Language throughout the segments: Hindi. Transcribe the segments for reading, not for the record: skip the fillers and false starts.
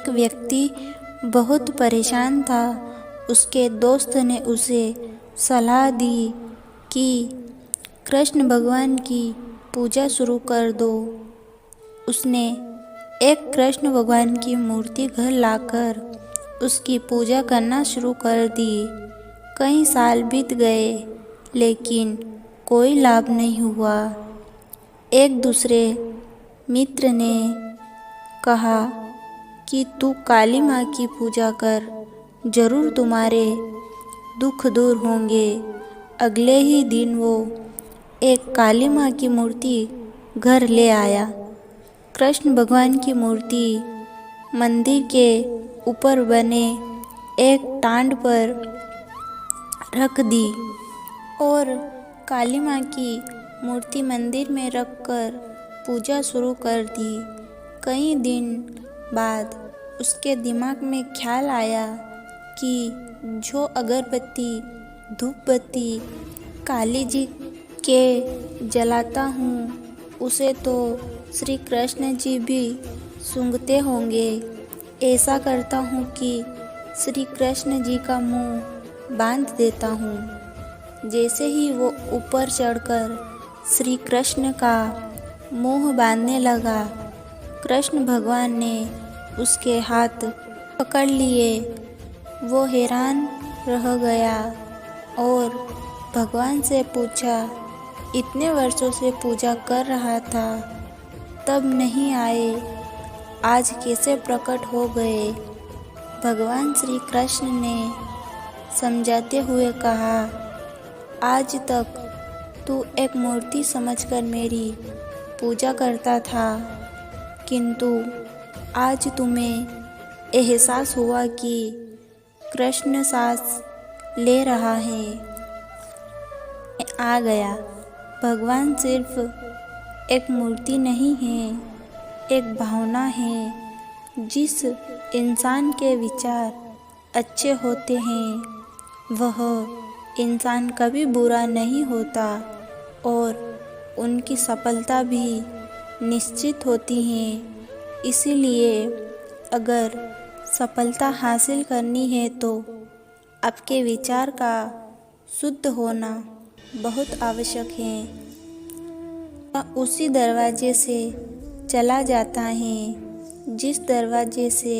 एक व्यक्ति बहुत परेशान था। उसके दोस्त ने उसे सलाह दी कि कृष्ण भगवान की पूजा शुरू कर दो। उसने एक कृष्ण भगवान की मूर्ति घर लाकर उसकी पूजा करना शुरू कर दी। कई साल बीत गए लेकिन कोई लाभ नहीं हुआ। एक दूसरे मित्र ने कहा कि तू काली माँ की पूजा कर, जरूर तुम्हारे दुख दूर होंगे। अगले ही दिन वो एक काली माँ की मूर्ति घर ले आया। कृष्ण भगवान की मूर्ति मंदिर के ऊपर बने एक टांड पर रख दी और काली माँ की मूर्ति मंदिर में रखकर पूजा शुरू कर दी। कई दिन बाद उसके दिमाग में ख्याल आया कि जो अगरबत्ती धूप बत्ती काली जी के जलाता हूँ उसे तो श्री कृष्ण जी भी सूंघते होंगे। ऐसा करता हूँ कि श्री कृष्ण जी का मुंह बांध देता हूँ। जैसे ही वो ऊपर चढ़कर श्री कृष्ण का मुंह बांधने लगा, कृष्ण भगवान ने उसके हाथ पकड़ लिए। वो हैरान रह गया और भगवान से पूछा, इतने वर्षों से पूजा कर रहा था तब नहीं आए, आज कैसे प्रकट हो गए? भगवान श्री कृष्ण ने समझाते हुए कहा, आज तक तू एक मूर्ति समझकर मेरी पूजा करता था, किंतु आज तुम्हें एहसास हुआ कि कृष्ण सांस ले रहा है। आ गया। भगवान सिर्फ एक मूर्ति नहीं है, एक भावना है। जिस इंसान के विचार अच्छे होते हैं वह इंसान कभी बुरा नहीं होता और उनकी सफलता भी निश्चित होती है। इसीलिए अगर सफलता हासिल करनी है तो आपके विचार का शुद्ध होना बहुत आवश्यक है। उसी दरवाजे से चला जाता है जिस दरवाजे से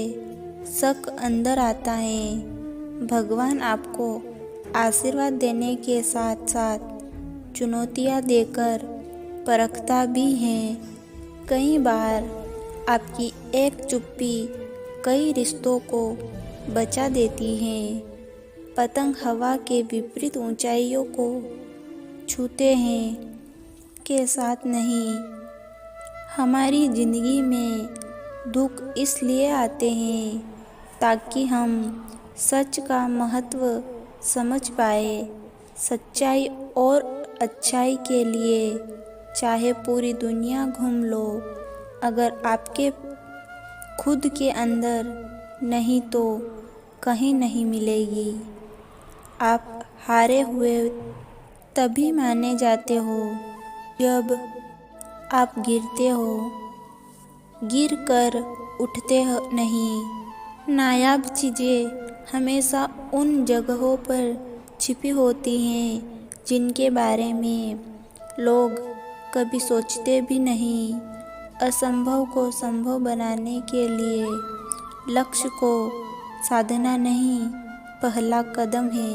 शक अंदर आता है। भगवान आपको आशीर्वाद देने के साथ साथ चुनौतियाँ देकर परखता भी है। कई बार आपकी एक चुप्पी कई रिश्तों को बचा देती है। पतंग हवा के विपरीत ऊंचाइयों को छूते हैं के साथ नहीं। हमारी जिंदगी में दुख इसलिए आते हैं ताकि हम सच का महत्व समझ पाए। सच्चाई और अच्छाई के लिए चाहे पूरी दुनिया घूम लो, अगर आपके खुद के अंदर नहीं तो कहीं नहीं मिलेगी। आप हारे हुए तभी माने जाते हो जब आप गिरते हो, गिर कर उठते नहीं। नायाब चीज़ें हमेशा उन जगहों पर छिपी होती हैं जिनके बारे में लोग कभी सोचते भी नहीं। असंभव को संभव बनाने के लिए लक्ष्य को साधना नहीं, पहला कदम है।